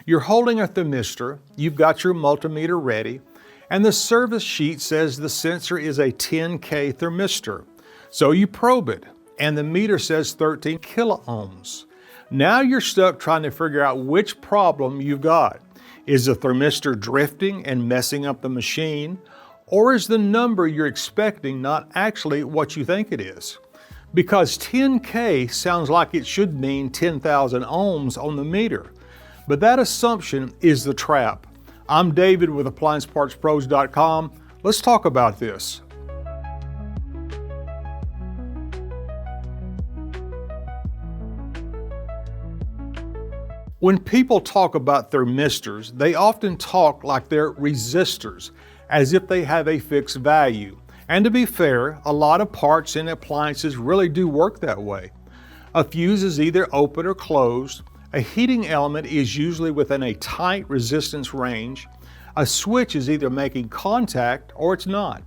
You're holding a thermistor, you've got your multimeter ready, and the service sheet says the sensor is a 10K thermistor. So you probe it, and the meter says 13 kiloohms. Now you're stuck trying to figure out which problem you've got. Is the thermistor drifting and messing up the machine? Or is the number you're expecting not actually what you think it is? Because 10K sounds like it should mean 10,000 ohms on the meter. But that assumption is the trap. I'm David with AppliancePartsPros.com. Let's talk about this. When people talk about thermistors, they often talk like they're resistors, as if they have a fixed value. And to be fair, a lot of parts in appliances really do work that way. A fuse is either open or closed. A heating element is usually within a tight resistance range. A switch is either making contact or it's not.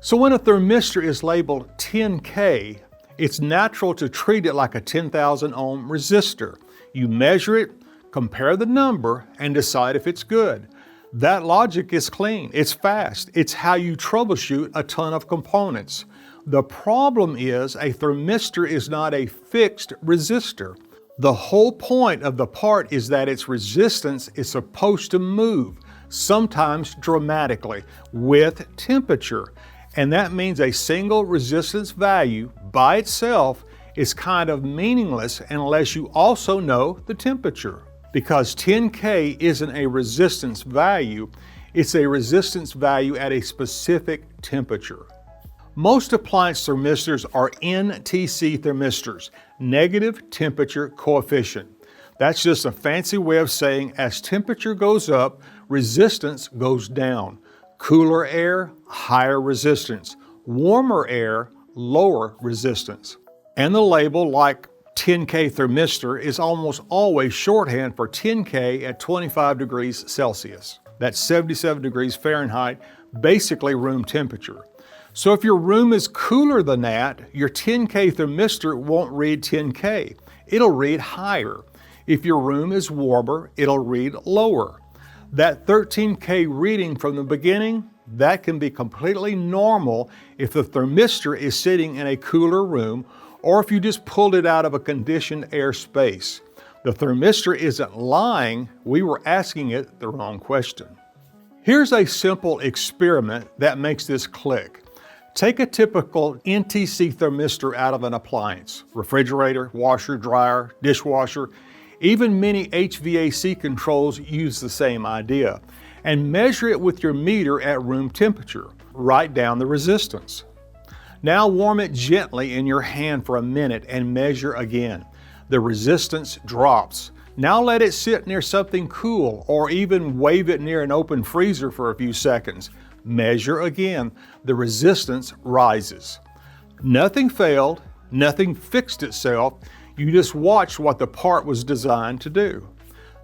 So when a thermistor is labeled 10K, it's natural to treat it like a 10,000 ohm resistor. You measure it, compare the number, and decide if it's good. That logic is clean, it's fast, it's how you troubleshoot a ton of components. The problem is a thermistor is not a fixed resistor. The whole point of the part is that its resistance is supposed to move, sometimes dramatically, with temperature. And that means a single resistance value by itself is kind of meaningless unless you also know the temperature. Because 10K isn't a resistance value, it's a resistance value at a specific temperature. Most appliance thermistors are NTC thermistors, negative temperature coefficient. That's just a fancy way of saying as temperature goes up, resistance goes down. Cooler air, higher resistance. Warmer air, lower resistance. And the label, like 10K thermistor, is almost always shorthand for 10K at 25 degrees Celsius. That's 77 degrees Fahrenheit, basically room temperature. So if your room is cooler than that, your 10K thermistor won't read 10K. It'll read higher. If your room is warmer, it'll read lower. That 13K reading from the beginning, that can be completely normal if the thermistor is sitting in a cooler room or if you just pulled it out of a conditioned air space. The thermistor isn't lying, we were asking it the wrong question. Here's a simple experiment that makes this click. Take a typical NTC thermistor out of an appliance, refrigerator, washer, dryer, dishwasher, even many HVAC controls use the same idea, and measure it with your meter at room temperature. Write down the resistance. Now warm it gently in your hand for a minute and measure again. The resistance drops. Now let it sit near something cool or even wave it near an open freezer for a few seconds. Measure again. The resistance rises. Nothing failed, nothing fixed itself. You just watched what the part was designed to do.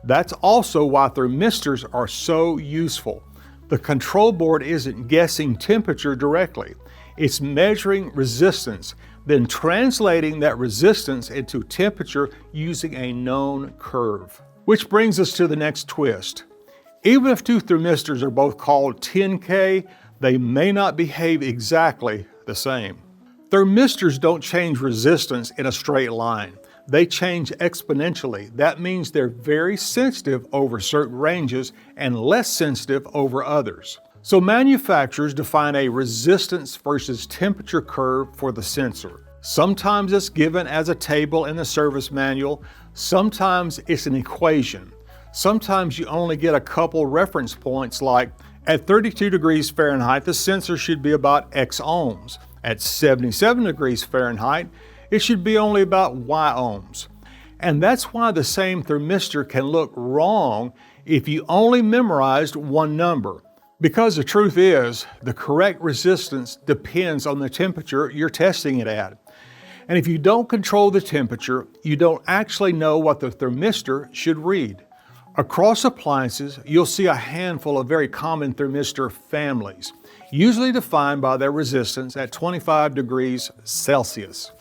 That's also why thermistors are so useful. The control board isn't guessing temperature directly. It's measuring resistance, then translating that resistance into temperature using a known curve. Which brings us to the next twist. Even if two thermistors are both called 10K, they may not behave exactly the same. Thermistors don't change resistance in a straight line. They change exponentially. That means they're very sensitive over certain ranges and less sensitive over others. So manufacturers define a resistance versus temperature curve for the sensor. Sometimes it's given as a table in the service manual. Sometimes it's an equation. Sometimes you only get a couple reference points like at 32 degrees Fahrenheit, the sensor should be about X ohms. At 77 degrees Fahrenheit, it should be only about Y ohms. And that's why the same thermistor can look wrong if you only memorized one number. Because the truth is, the correct resistance depends on the temperature you're testing it at. And if you don't control the temperature, you don't actually know what the thermistor should read. Across appliances, you'll see a handful of very common thermistor families, usually defined by their resistance at 25 degrees Celsius.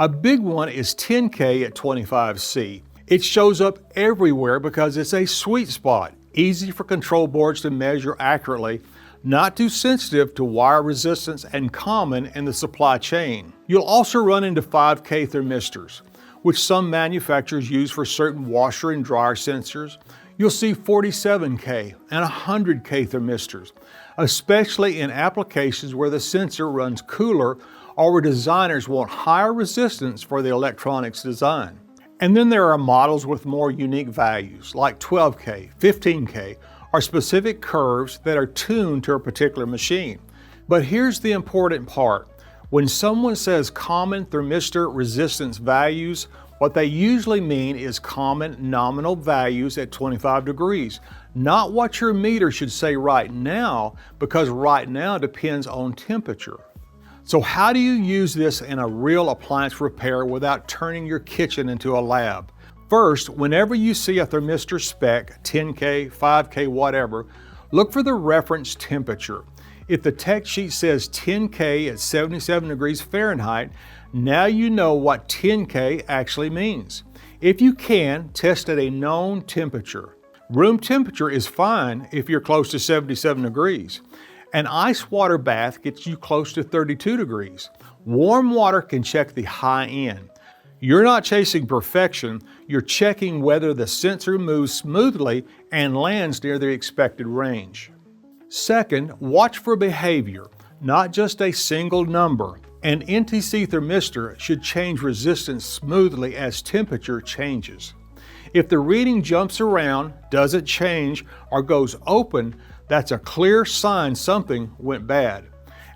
A big one is 10K at 25C. It shows up everywhere because it's a sweet spot, easy for control boards to measure accurately, not too sensitive to wire resistance, and common in the supply chain. You'll also run into 5K thermistors, which some manufacturers use for certain washer and dryer sensors. You'll see 47K and 100K thermistors, especially in applications where the sensor runs cooler or where designers want higher resistance for the electronics design. And then there are models with more unique values, like 12K, 15K, or specific curves that are tuned to a particular machine. But here's the important part. When someone says common thermistor resistance values, what they usually mean is common nominal values at 25 degrees, not what your meter should say right now, because right now depends on temperature. So how do you use this in a real appliance repair without turning your kitchen into a lab? First, whenever you see a thermistor spec, 10K, 5K, whatever, look for the reference temperature. If the tech sheet says 10K at 77 degrees Fahrenheit, now you know what 10K actually means. If you can, test at a known temperature. Room temperature is fine if you're close to 77 degrees. An ice water bath gets you close to 32 degrees. Warm water can check the high end. You're not chasing perfection, you're checking whether the sensor moves smoothly and lands near the expected range. Second, watch for behavior, not just a single number. An NTC thermistor should change resistance smoothly as temperature changes. If the reading jumps around, doesn't change, or goes open, that's a clear sign something went bad.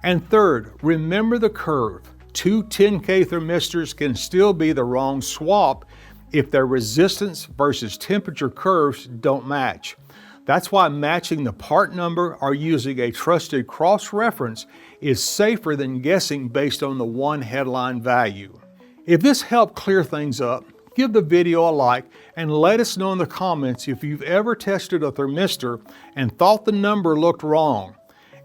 And third, remember the curve. Two 10K thermistors can still be the wrong swap if their resistance versus temperature curves don't match. That's why matching the part number or using a trusted cross-reference is safer than guessing based on the one headline value. If this helped clear things up, give the video a like and let us know in the comments if you've ever tested a thermistor and thought the number looked wrong.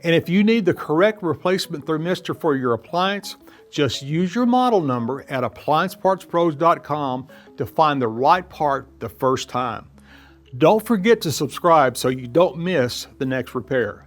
And if you need the correct replacement thermistor for your appliance, just use your model number at AppliancePartsPros.com to find the right part the first time. Don't forget to subscribe so you don't miss the next repair.